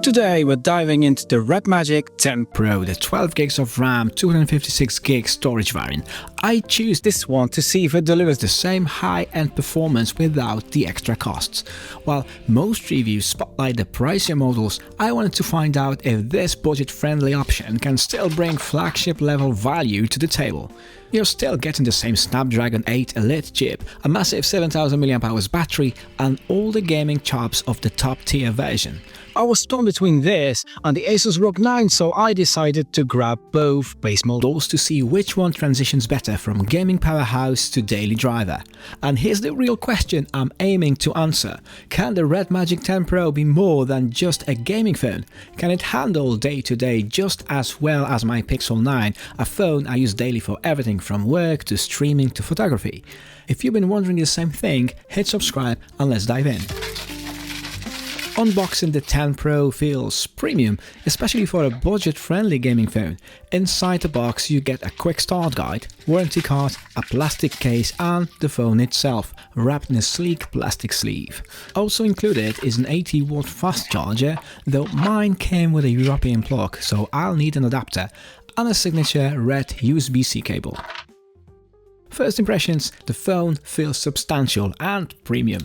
Today we're diving into the RedMagic 10 Pro, the 12 gigs of RAM, 256 gig storage variant. I choose this one to see if it delivers the same high-end performance without the extra costs. While most reviews spotlight the pricier models, I wanted to find out if this budget-friendly option can still bring flagship-level value to the table. You're still getting the same Snapdragon 8 Elite chip, a massive 7000 mAh battery, and all the gaming chops of the top-tier version. I was torn between this and the Asus ROG 9, so I decided to grab both base models to see which one transitions better from gaming powerhouse to daily driver. And here's the real question I'm aiming to answer. Can the RedMagic 10 Pro be more than just a gaming phone? Can it handle day-to-day just as well as my Pixel 9, a phone I use daily for everything from work to streaming to photography? If you've been wondering the same thing, hit subscribe and let's dive in. Unboxing the 10 Pro feels premium, especially for a budget-friendly gaming phone. Inside the box you get a quick start guide, warranty card, a plastic case and the phone itself, wrapped in a sleek plastic sleeve. Also included is an 80-watt fast charger, though mine came with a European plug, so I'll need an adapter, and a signature red USB-C cable. First impressions, the phone feels substantial and premium.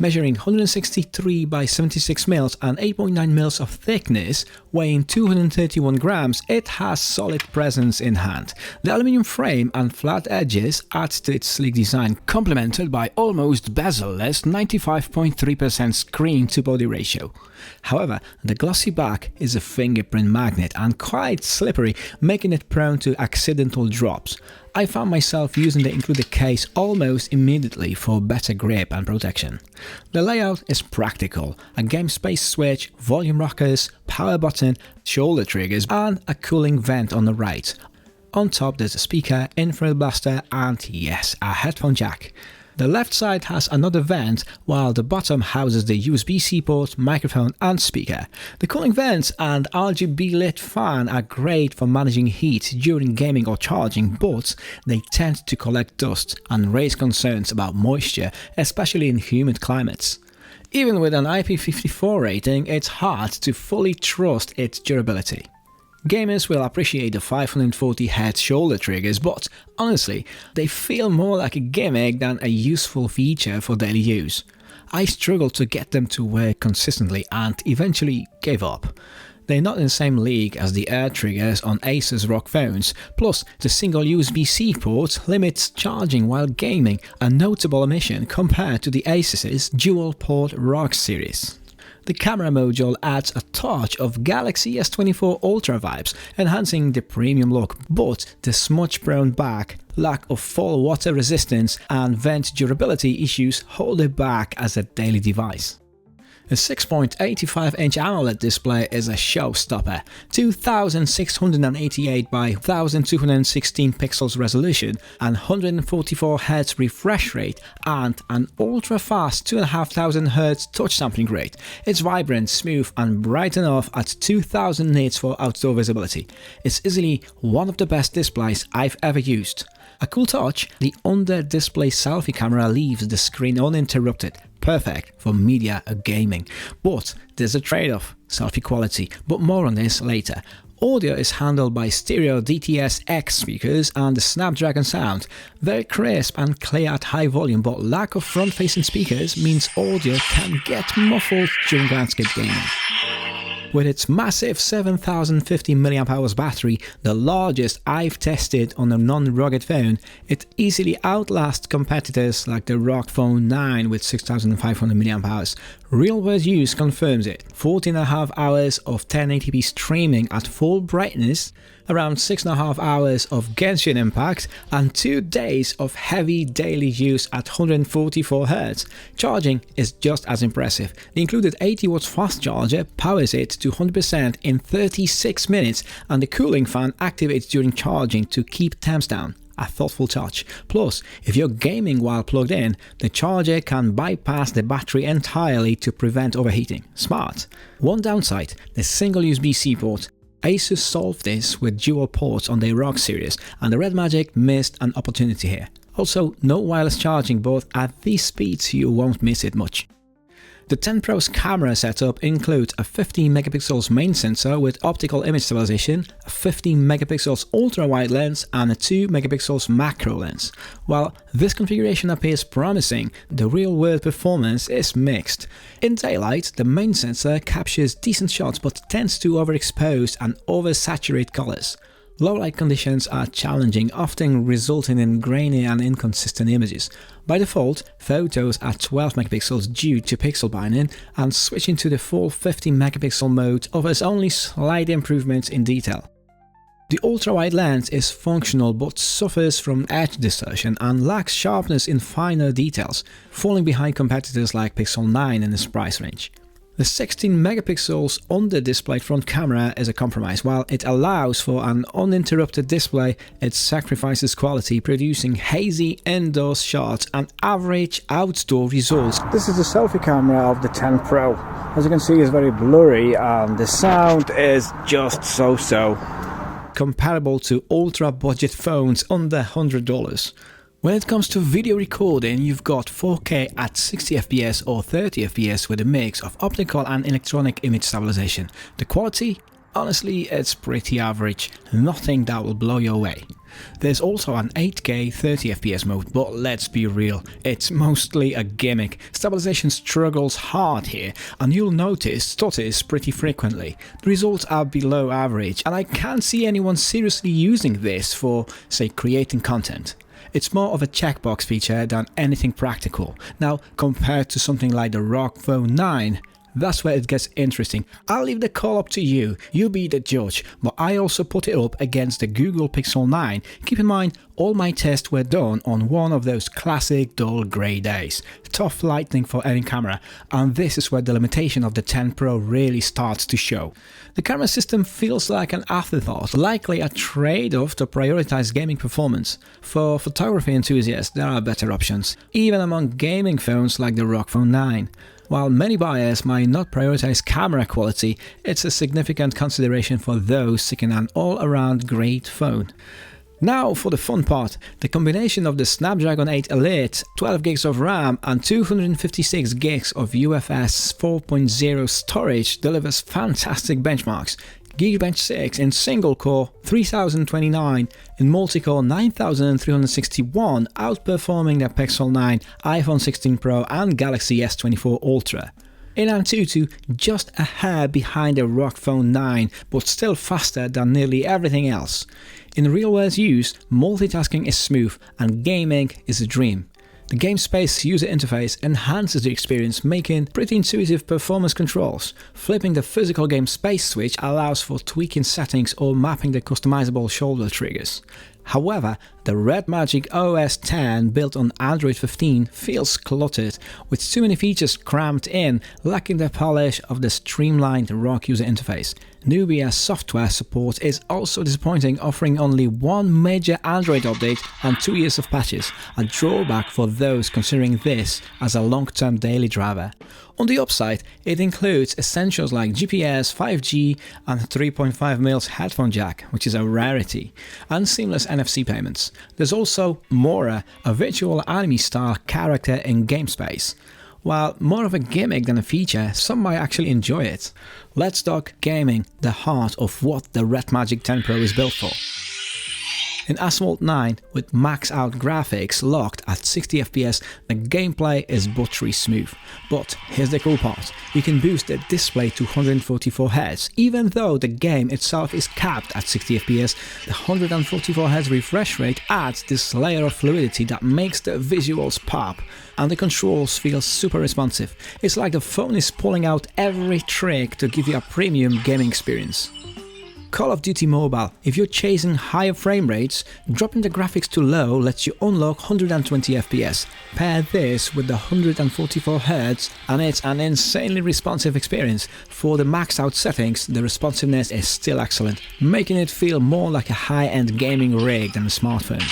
Measuring 163 by 76 mm and 8.9 mm of thickness, weighing 231 grams, it has solid presence in hand. The aluminium frame and flat edges add to its sleek design, complemented by almost bezel-less 95.3% screen-to-body ratio. However, the glossy back is a fingerprint magnet and quite slippery, making it prone to accidental drops. I found myself using the included case almost immediately for better grip and protection. The layout is practical: a game space switch, volume rockers, power button, shoulder triggers and a cooling vent on the right. On top there's a speaker, infrared blaster and yes, a headphone jack. The left side has another vent, while the bottom houses the USB-C port, microphone and speaker. The cooling vents and RGB lit fan are great for managing heat during gaming or charging, but they tend to collect dust and raise concerns about moisture, especially in humid climates. Even with an IP54 rating, it's hard to fully trust its durability. Gamers will appreciate the 540Hz shoulder triggers, but honestly, they feel more like a gimmick than a useful feature for daily use. I struggled to get them to work consistently and eventually gave up. They're not in the same league as the air triggers on Asus ROG phones, plus the single USB-C port limits charging while gaming, a notable omission compared to the Asus's dual-port ROG series. The camera module adds a touch of Galaxy S24 Ultra vibes, enhancing the premium look, but the smudge-prone back, lack of fall water resistance and vent durability issues hold it back as a daily device. A 6.85-inch AMOLED display is a showstopper. 2688 by 1216 pixels resolution and 144 Hz refresh rate and an ultra-fast 2500 Hz touch sampling rate. It's vibrant, smooth and bright enough at 2000 nits for outdoor visibility. It's easily one of the best displays I've ever used. A cool touch, the under-display selfie camera leaves the screen uninterrupted, perfect for media or gaming. But there's a trade-off: selfie quality, but more on this later. Audio is handled by stereo DTS-X speakers and the Snapdragon sound. Very crisp and clear at high volume, but lack of front-facing speakers means audio can get muffled during landscape gaming. With its massive 7050 mAh battery, the largest I've tested on a non-rugged phone, it easily outlasts competitors like the ROG Phone 9 with 6500 mAh. Real-world use confirms it. 14.5 hours of 1080p streaming at full brightness, around 6.5 hours of Genshin Impact, and 2 days of heavy daily use at 144 Hz. Charging is just as impressive. The included 80-watt fast charger powers it to 100% in 36 minutes, and the cooling fan activates during charging to keep temps down. A thoughtful touch. Plus, if you're gaming while plugged in, the charger can bypass the battery entirely to prevent overheating. Smart. One downside: the single USB-C port. Asus solved this with dual ports on their ROG series, and the RedMagic missed an opportunity here. Also, no wireless charging, but at these speeds you won't miss it much. The 10 Pro's camera setup includes a 15 megapixels main sensor with optical image stabilization, a 15 megapixels ultra-wide lens and a 2 megapixels macro lens. While this configuration appears promising, the real-world performance is mixed. In daylight, the main sensor captures decent shots but tends to overexpose and oversaturate colors. Low light conditions are challenging, often resulting in grainy and inconsistent images. By default, photos are 12 megapixels due to pixel binding, and switching to the full 50 megapixel mode offers only slight improvements in detail. The ultra-wide lens is functional but suffers from edge distortion and lacks sharpness in finer details, falling behind competitors like Pixel 9 in its price range. The 16 megapixels under-displayed front camera is a compromise. While it allows for an uninterrupted display, it sacrifices quality, producing hazy indoor shots and average outdoor results. This is the selfie camera of the 10 Pro. As you can see, it's very blurry and the sound is just so-so, comparable to ultra-budget phones under $100. When it comes to video recording, you've got 4K at 60 FPS or 30 FPS with a mix of optical and electronic image stabilization. The quality? Honestly, it's pretty average, nothing that will blow you away. There's also an 8K 30 FPS mode, but let's be real, it's mostly a gimmick. Stabilization struggles hard here, and you'll notice stutters pretty frequently. The results are below average, and I can't see anyone seriously using this for, say, creating content. It's more of a checkbox feature than anything practical. Now, compared to something like the ROG Phone 9, that's where it gets interesting. I'll leave the call up to you, you be the judge, but I also put it up against the Google Pixel 9. Keep in mind, all my tests were done on one of those classic dull grey days. Tough lighting for any camera, and this is where the limitation of the 10 Pro really starts to show. The camera system feels like an afterthought, likely a trade-off to prioritize gaming performance. For photography enthusiasts, there are better options, even among gaming phones like the ROG Phone 9. While many buyers might not prioritize camera quality, it's a significant consideration for those seeking an all-around great phone. Now for the fun part. The combination of the Snapdragon 8 Elite, 12 gigs of RAM and 256 gigs of UFS 4.0 storage delivers fantastic benchmarks. Geekbench 6 in single core 3029, in multi-core 9361, outperforming the Pixel 9, iPhone 16 Pro and Galaxy S24 Ultra. In Antutu, just a hair behind the ROG Phone 9, but still faster than nearly everything else. In real-world use, multitasking is smooth and gaming is a dream. The GameSpace user interface enhances the experience, making pretty intuitive performance controls. Flipping the physical GameSpace switch allows for tweaking settings or mapping the customizable shoulder triggers. However, the RedMagic OS X built on Android 15 feels cluttered, with too many features crammed in, lacking the polish of the streamlined ROG user interface. Nubia software support is also disappointing, offering only one major Android update and 2 years of patches, a drawback for those considering this as a long-term daily driver. On the upside, it includes essentials like GPS, 5G and 3.5mm headphone jack, which is a rarity, and seamless NFC payments. There's also Mora, a virtual anime-style character in GameSpace. While more of a gimmick than a feature, some might actually enjoy it. Let's talk gaming, the heart of what the RedMagic 10 Pro is built for. In AMOLED 9, with max-out graphics locked at 60 FPS, the gameplay is buttery smooth. But here's the cool part, you can boost the display to 144Hz. Even though the game itself is capped at 60 FPS, the 144Hz refresh rate adds this layer of fluidity that makes the visuals pop, and the controls feel super responsive. It's like the phone is pulling out every trick to give you a premium gaming experience. Call of Duty Mobile. If you're chasing higher frame rates, dropping the graphics to low lets you unlock 120 FPS. Pair this with the 144Hz and it's an insanely responsive experience. For the maxed out settings, the responsiveness is still excellent, making it feel more like a high-end gaming rig than a smartphone.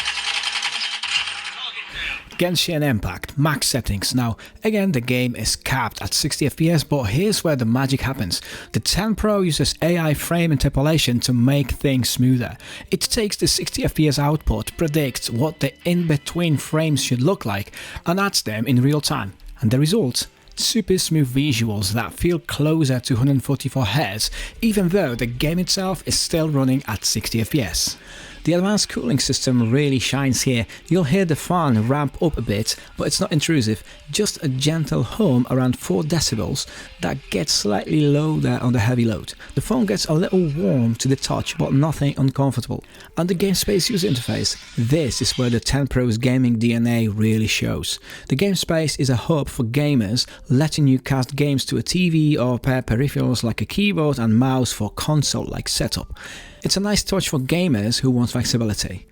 Genshin Impact, max settings. Now, again, the game is capped at 60 FPS, but here's where the magic happens. The 10 Pro uses AI frame interpolation to make things smoother. It takes the 60 FPS output, predicts what the in-between frames should look like, and adds them in real time. And the result? super smooth visuals that feel closer to 144Hz, even though the game itself is still running at 60 FPS. The advanced cooling system really shines here. You'll hear the fan ramp up a bit, but it's not intrusive, just a gentle hum around 4 decibels that gets slightly louder on the heavy load. The phone gets a little warm to the touch, but nothing uncomfortable. And the Game Space user interface, this is where the 10 Pro's gaming DNA really shows. The Game Space is a hub for gamers, letting you cast games to a TV or pair peripherals like a keyboard and mouse for console-like setup. It's a nice touch for gamers who want flexibility.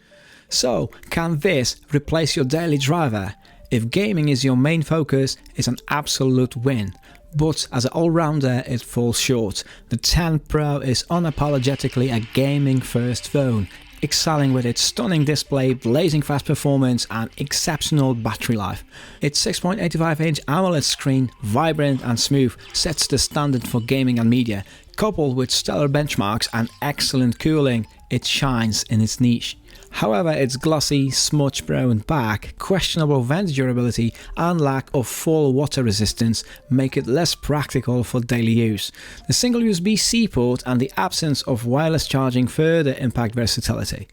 So, can this replace your daily driver? If gaming is your main focus, it's an absolute win. But as an all-rounder, it falls short. The 10 Pro is unapologetically a gaming-first phone, excelling with its stunning display, blazing fast performance and exceptional battery life. Its 6.85-inch AMOLED screen, vibrant and smooth, sets the standard for gaming and media. Coupled with stellar benchmarks and excellent cooling, it shines in its niche. However, its glossy, smudge-prone back, questionable vent durability and lack of full water resistance make it less practical for daily use. The single USB-C port and the absence of wireless charging further impact versatility.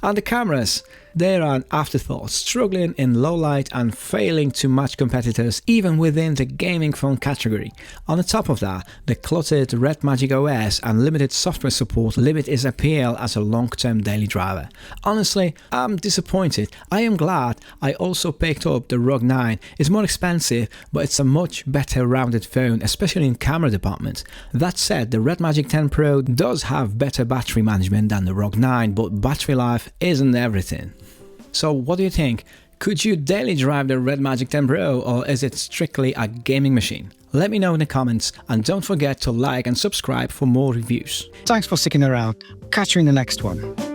And the cameras, they're an afterthought, struggling in low light and failing to match competitors even within the gaming phone category. On the top of that, the cluttered RedMagic OS and limited software support limit its appeal as a long-term daily driver. Honestly, I'm disappointed. I am glad I also picked up the ROG 9. It's more expensive, but it's a much better rounded phone, especially in camera department. That said, the RedMagic 10 Pro does have better battery management than the ROG 9, but battery life isn't everything. So what do you think? Could you daily drive the RedMagic 10 Pro, or is it strictly a gaming machine? Let me know in the comments, and don't forget to like and subscribe for more reviews. Thanks for sticking around. Catch you in the next one.